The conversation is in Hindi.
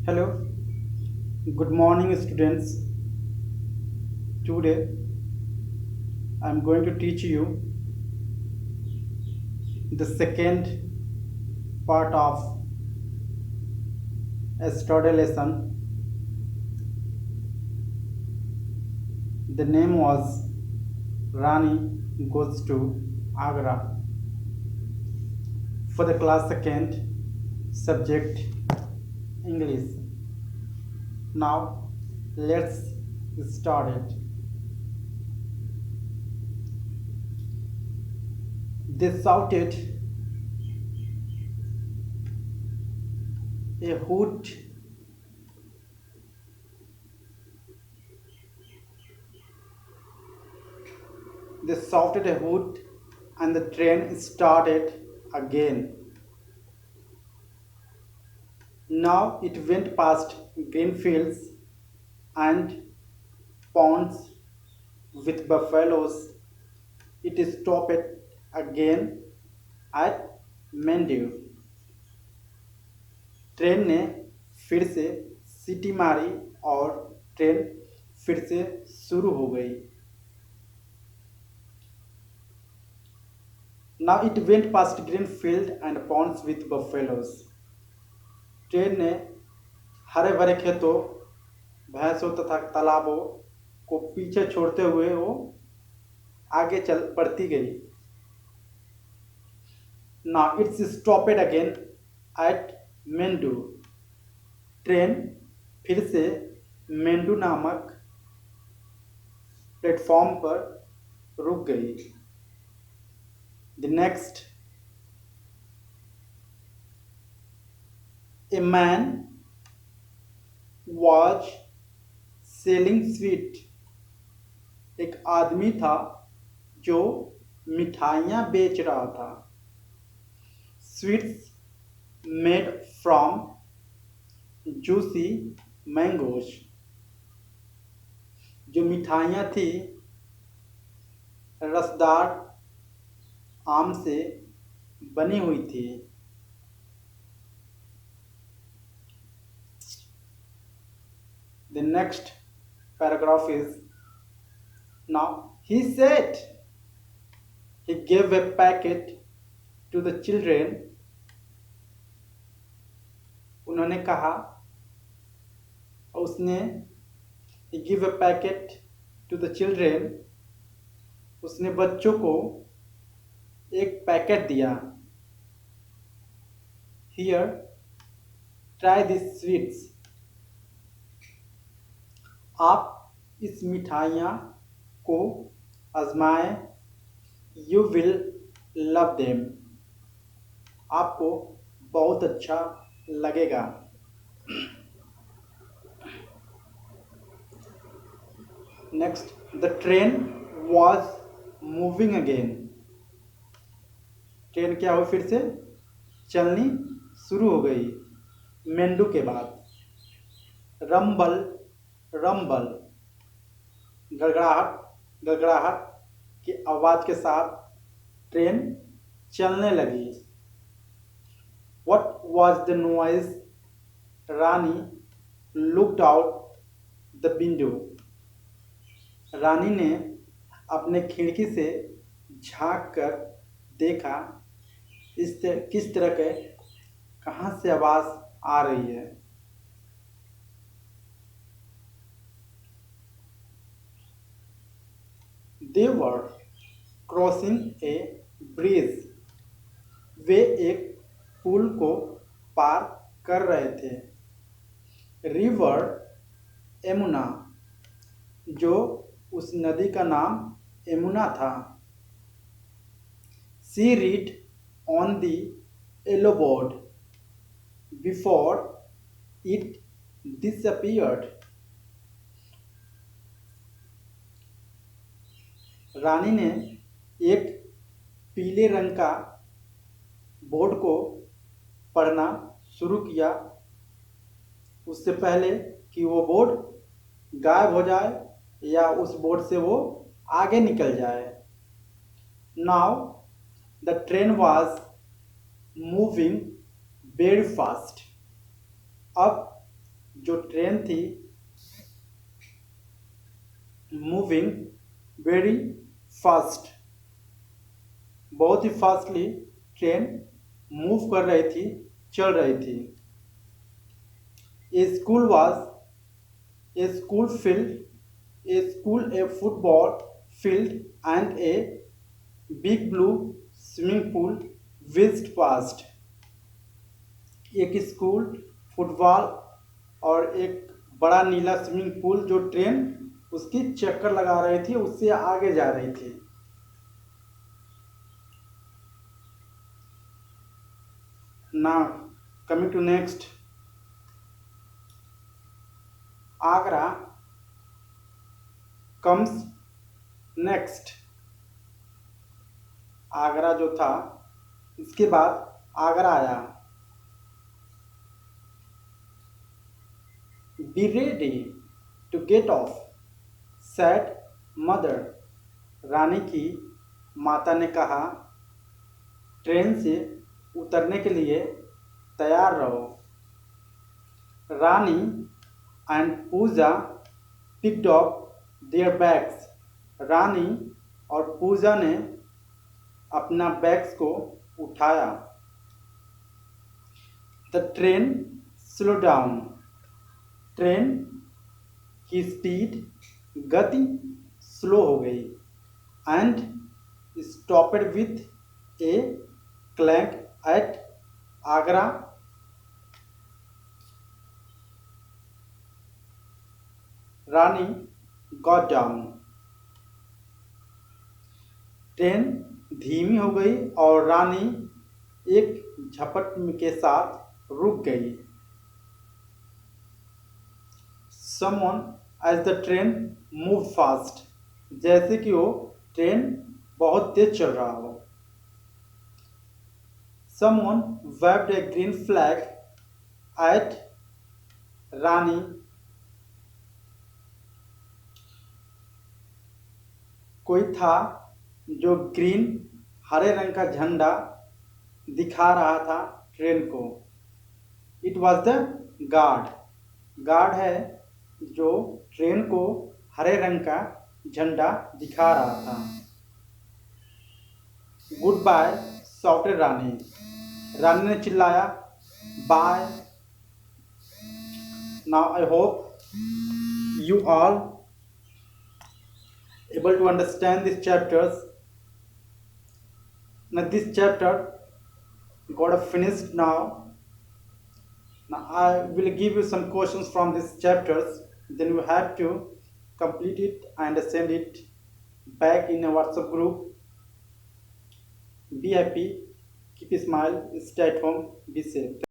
Hello, good morning, students. Today I'm going to teach you the second part of a study lesson. The name was Rani Goes to Agra for the class second subject English. Now let's start it. They shouted a hoot. They shouted a hoot and the train started again. Now it went past green fields and ponds with buffaloes. It stopped again at Mendiv. Train ने फिर से सीटी मारी और ट्रेन फिर से शुरू हो गई. Now it went past green field and ponds with buffaloes. Train ने हरे भरे खेतों, भैंसों तथा तालाबों को पीछे छोड़ते हुए वो आगे चल बढ़ती गई. Now it's stopped again at Mendu. Train फिर से मेंडू नामक प्लेटफॉर्म पर रुक गई. The next, a man was selling sweet. एक आदमी था जो मिठाइयाँ बेच रहा था. Sweets made from juicy mangoes. जो मिठाइयाँ थी रसदार आम से बनी हुई थी. The next paragraph is, now he said he gave a packet to the children. उन्होंने कहा उसने he gave a packet to the children. उसने बच्चों को एक पैकेट दिया. Here, try these sweets. आप इस मिठाइयाँ को आजमाएं. You will love them. आपको बहुत अच्छा लगेगा. Next, the train was moving again. Train क्या हुई, फिर से चलनी शुरू हो गई मेंडू के बाद. रंबल रंबल, गड़गड़ाहट गड़गड़ाहट की आवाज के साथ ट्रेन चलने लगी. What was the noise? Rani looked out the window. रानी ने अपने खिड़की से झांक कर देखा किस तरह के कहाँ से आवाज आ रही है. They were crossing a bridge. वे एक पुल को पार कर रहे थे. रिवर यमुना, जो उस नदी का नाम यमुना था. She read on the yellow board before it disappeared. रानी ने एक पीले रंग का बोर्ड को पढ़ना शुरू किया उससे पहले कि वो बोर्ड गायब हो जाए या उस बोर्ड से वो आगे निकल जाए. Now the train was moving very fast. अब जो ट्रेन थी मूविंग वेरी फास्ट, बहुत ही फास्टली ट्रेन मूव कर रही थी, चल रही थी। A school was a school field a school a football field and a big blue swimming pool whizzed past। एक स्कूल, फुटबॉल और एक बड़ा नीला स्विमिंग पूल जो ट्रेन उसकी चक्कर लगा रही थी, उससे आगे जा रही थी। Now coming to next, Agra comes next. Agra जो था इसके बाद आगरा आया। Be ready to get off said mother. Rani की माता ने कहा, ट्रेन से उतरने के लिए तैयार रहो। Rani and Puja picked up their bags. Rani और पूजा ने अपना बैग्स को उठाया। The train slow down. Train की स्पीड, गति स्लो हो गई। And stopped with a clank at Agra. Rani got down. Train धीमी हो गई और रानी एक झपट के साथ रुक गई। Someone as the train moved fast। जैसे कि वो ट्रेन बहुत तेज चल रहा हो। Someone waved a green flag at रानी। कोई था जो ग्रीन हरे रंग का झंडा दिखा रहा था ट्रेन को। It was the guard. Guard है जो ट्रेन को हरे रंग का झंडा दिखा रहा था। गुड बाय शॉउटेड रानी। रानी ने चिल्लाया, bye. Now I hope you all able to understand these chapters. Now this chapter got finished now. Now I will give you some questions from these chapters. Then you have to complete it and send it back in a WhatsApp group. Be happy, keep a smile, stay at home, be safe.